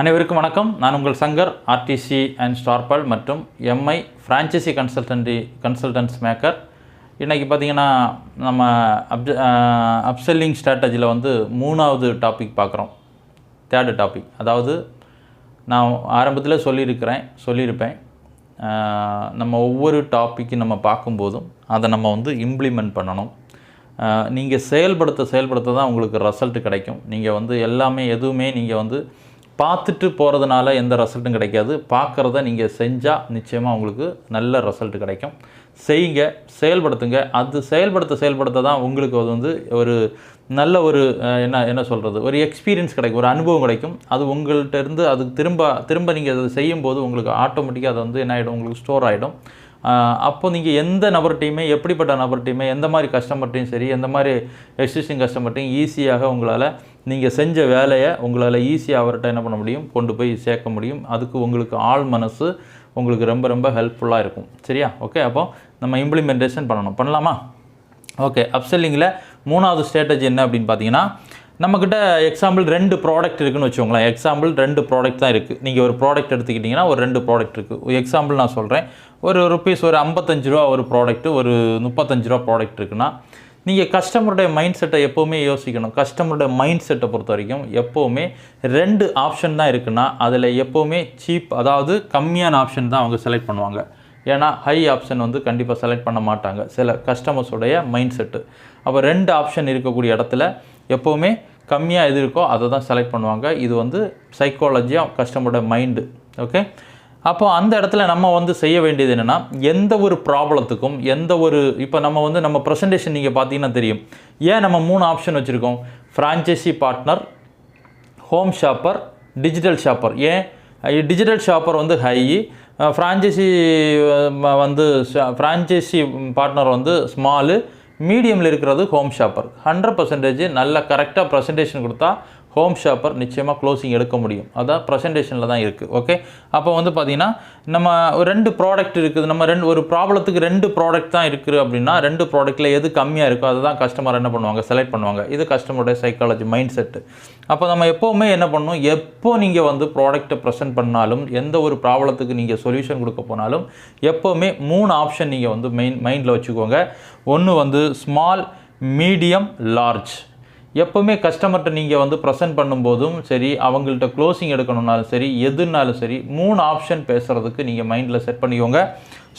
அனைவருக்கும் வணக்கம். நான் உங்கள் சங்கர், ஆர்டிசி அண்ட் ஸ்டார்பால் மற்றும் எம்ஐ ஃப்ரான்ச்சைசி கன்சல்டன்ஸ் மேக்கர். இன்றைக்கி பார்த்திங்கன்னா நம்ம அப்செல்லிங் ஸ்ட்ராட்டஜியில் மூணாவது டாபிக் பார்க்குறோம். தேர்டு டாபிக், அதாவது நான் ஆரம்பத்தில் சொல்லியிருப்பேன், நம்ம ஒவ்வொரு டாப்பிக்கு நம்ம பார்க்கும்போதும் அதை நம்ம இம்ப்ளிமெண்ட் பண்ணணும். நீங்கள் செயல்படுத்த தான் உங்களுக்கு ரிசல்ட் கிடைக்கும். நீங்கள் எல்லாமே எதுவுமே நீங்கள் பார்த்துட்டு போகிறதுனால எந்த ரிசல்ட்டும் கிடைக்காது. பார்க்குறத நீங்கள் செஞ்சால் நிச்சயமாக உங்களுக்கு நல்ல ரிசல்ட் கிடைக்கும். செய்யுங்க, செயல்படுத்துங்க. அது செயல்படுத்த தான் உங்களுக்கு ஒரு நல்ல என்ன சொல்கிறது, ஒரு எக்ஸ்பீரியன்ஸ் கிடைக்கும், ஒரு அனுபவம் கிடைக்கும். அது உங்கள்கிட்ட இருந்து அது திரும்ப நீங்கள் அதை செய்யும்போது உங்களுக்கு ஆட்டோமேட்டிக்காக அது என்ன ஆகிடும், உங்களுக்கு ஸ்டோர் ஆகிடும். அப்போ நீங்கள் எந்த நபர்கிட்டையுமே, எப்படிப்பட்ட நபர்கிட்டையுமே, எந்த மாதிரி கஸ்டமர்ட்டையும் சரி, எந்த மாதிரி எக்ஸிஸ்டிங் கஸ்டமர்ட்டையும் ஈஸியாக உங்களால் நீங்கள் செஞ்ச வேலையை உங்களால் ஈஸியாக அவர்கிட்ட என்ன பண்ண முடியும், கொண்டு போய் சேர்க்க முடியும். அதுக்கு உங்களுக்கு ஆள் மனசு உங்களுக்கு ரொம்ப ரொம்ப ஹெல்ப்ஃபுல்லாக இருக்கும். சரியா? ஓகே, அப்போ நம்ம இம்ப்ளிமெண்டேஷன் பண்ணலாமா? ஓகே, அப்செல்லிங்கில் மூணாவது ஸ்ட்ராட்டஜி என்ன அப்படின்னு பார்த்தீங்கன்னா, நம்மக்கிட்ட எக்ஸாம்பிள் 2 ப்ராடக்ட் இருக்குதுன்னு வச்சுக்கோங்களேன். எக்ஸாம்பிள் 2 ப்ராடக்ட் தான் இருக்குது. நீங்கள் ஒரு ப்ராடக்ட் எடுத்துக்கிட்டிங்கன்னா ஒரு 2 ப்ராடக்ட் இருக்குது. எக்ஸாம்பிள் நான் சொல்கிறேன், ஒரு ருபீஸ் ஒரு 55 ரூபா ஒரு ப்ராடக்ட்டு, ஒரு 35 ரூபா ப்ராடக்ட் இருக்குன்னா, நீங்கள் கஸ்டமருடைய மைண்ட் செட்டை எப்போவுமே யோசிக்கணும். கஸ்டமருடைய மைண்ட் செட்டை பொறுத்த வரைக்கும் எப்போவுமே 2 ஆப்ஷன் தான் இருக்குன்னா, அதில் எப்போவுமே சீப், அதாவது கம்மியான ஆப்ஷன் தான் அவங்க செலக்ட் பண்ணுவாங்க. ஏன்னா ஹை ஆப்ஷன் கண்டிப்பாக செலக்ட் பண்ண மாட்டாங்க சில கஸ்டமர்ஸோடைய மைண்ட் செட்டு. அப்போ 2 ஆப்ஷன் இருக்கக்கூடிய இடத்துல எப்போவுமே கம்மியாக எது இருக்கோ அதை தான் செலக்ட் பண்ணுவாங்க. இது சைக்காலஜியாக கஸ்டமரோட மைண்டு. ஓகே, அப்போ அந்த இடத்துல நம்ம செய்ய வேண்டியது என்னென்னா, எந்த ஒரு ப்ராப்ளத்துக்கும் இப்போ நம்ம ப்ரெசன்டேஷன் நீங்கள் பார்த்தீங்கன்னா தெரியும். ஏன் நம்ம 3 ஆப்ஷன் வச்சுருக்கோம்? Franchisee partner, home shopper, digital shopper. ஏன் டிஜிட்டல் ஷாப்பர் ஹை, ஃப்ரான்ச்சைசி ஃப்ரான்ச்சைசி பார்ட்னர் ஸ்மாலு, மீடியமில் இருக்கிறது ஹோம் ஷாப்பர். 100% நல்ல கரெக்டாக ப்ரெசன்டேஷன் கொடுத்தா ஹோம் ஷாப்பர் நிச்சயமாக க்ளோசிங் எடுக்க முடியும். அதான் ப்ரெசன்டேஷனில் தான் இருக்குது. ஓகே, அப்போ பார்த்திங்கன்னா நம்ம 2 ப்ராடக்ட் இருக்குது. நம்ம ஒரு ப்ராப்ளத்துக்கு 2 ப்ராடக்ட் தான் இருக்குது அப்படின்னா, 2 ப்ராடக்ட்டில் எது கம்மியாக இருக்கோ அதை தான் கஸ்டமர் என்ன பண்ணுவாங்க, செலக்ட் பண்ணுவாங்க. இது கஸ்டமருடைய சைக்காலஜி, மைண்ட் செட்டு. அப்போ நம்ம எப்போவுமே என்ன பண்ணணும், எப்போ நீங்கள் ப்ராடக்ட்டை ப்ரெசென்ட் பண்ணாலும், எந்த ஒரு ப்ராப்ளத்துக்கு நீங்கள் சொல்யூஷன் கொடுக்க போனாலும் எப்போவுமே 3 ஆப்ஷன் நீங்கள் மைண்டில் வச்சுக்கோங்க. ஒன்று ஸ்மால், மீடியம், லார்ஜ். எப்போவுமே கஸ்டமர்கிட்ட நீங்கள் ப்ரெசென்ட் பண்ணும்போதும் சரி, அவங்கள்ட்ட க்ளோசிங் எடுக்கணுன்னாலும் சரி, எதுனாலும் சரி, 3 ஆப்ஷன் பேசுகிறதுக்கு நீங்கள் மைண்டில் செட் பண்ணிக்கோங்க.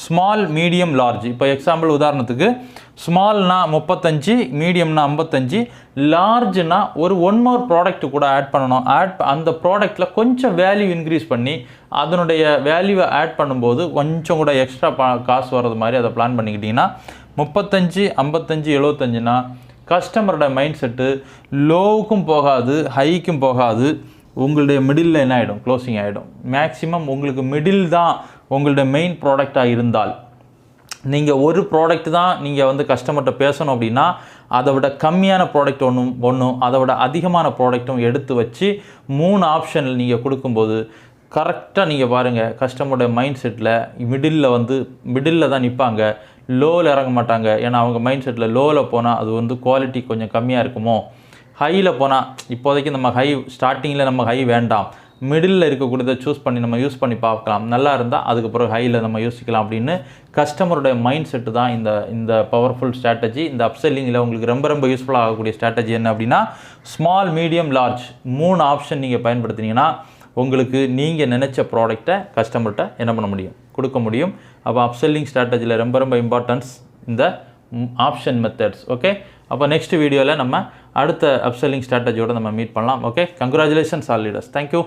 Small, medium, large. இப்போ எக்ஸாம்பிள் உதாரணத்துக்கு ஸ்மால்னா 35, மீடியம்னா 55, லார்ஜ்னா ஒரு 1 மோர் ப்ராடக்ட் கூட ஆட் பண்ணணும். அந்த ப்ராடக்ட்டில் கொஞ்சம் வேல்யூ இன்க்ரீஸ் பண்ணி அதனுடைய வேல்யூவை ஆட் பண்ணும்போது கொஞ்சம் கூட எக்ஸ்ட்ரா காசு வர்றது மாதிரி அதை பிளான் பண்ணிக்கிட்டிங்கன்னா, 35, 55, 75னா கஸ்டமரோட மைண்ட் செட்டு லோவுக்கும் போகாது, ஹைக்கும் போகாது. உங்களுடைய மிடில் என்ன ஆகிடும், க்ளோசிங் ஆகிடும். மேக்ஸிமம் உங்களுக்கு மிடில் தான் உங்களுடைய மெயின் ப்ராடக்டாக இருந்தால், நீங்கள் ஒரு ப்ராடக்ட் தான் நீங்கள் கஸ்டமர்கிட்ட பேசணும் அப்படின்னா, அதை விட கம்மியான ப்ராடக்ட் ஒன்றும் அதை விட அதிகமான ப்ராடக்ட்டும் எடுத்து வச்சு 3 ஆப்ஷன் நீங்கள் கொடுக்கும்போது கரெக்டாக நீங்கள் பாருங்கள், கஸ்டமரோட மைண்ட் செட்டில் மிடில் தான் நிற்பாங்க, லோவில் இறங்க மாட்டாங்க. ஏன்னா அவங்க மைண்ட் செட்டில் லோவில் போனால் அது குவாலிட்டி கொஞ்சம் கம்மியாக இருக்குமோ, ஹையில் போனால் இப்போதைக்கு நம்ம ஸ்டார்டிங்கில் நம்ம ஹை வேண்டாம், மிடில் இருக்கக்கூடியதை சூஸ் பண்ணி நம்ம யூஸ் பண்ணி பார்க்கலாம், நல்லா இருந்தால் அதுக்கப்புறம் ஹையில் நம்ம யோசிக்கலாம் அப்படின்னு கஸ்டமருடைய மைண்ட் செட்டு தான் இந்த பவர்ஃபுல் ஸ்ட்ராட்டஜி. இந்த அப்செல்லிங்கில் உங்களுக்கு ரொம்ப ரொம்ப யூஸ்ஃபுல்லாக ஆகக்கூடிய ஸ்ட்ராட்டஜி என்ன அப்படின்னா, ஸ்மால், மீடியம், லார்ஜ் 3 ஆப்ஷன் நீங்கள் பயன்படுத்தினீங்கன்னா உங்களுக்கு நீங்கள் நினச்ச ப்ராடக்டை கஸ்டமர்கிட்ட என்ன பண்ண முடியும், கொடுக்க முடியும். அப்போ அப்செல்லிங் ஸ்ட்ராட்டஜியில் ரொம்ப ரொம்ப இம்பார்ட்டன்ஸ் இந்த ஆப்ஷன் மெத்தட்ஸ். ஓகே, அப்போ நெக்ஸ்ட் வீடியோவில் நம்ம அடுத்த அப்செல்லிங் ஸ்ட்ராட்டஜியோடு நம்ம மீட் பண்ணலாம். Okay, congratulations all leaders. Thank you.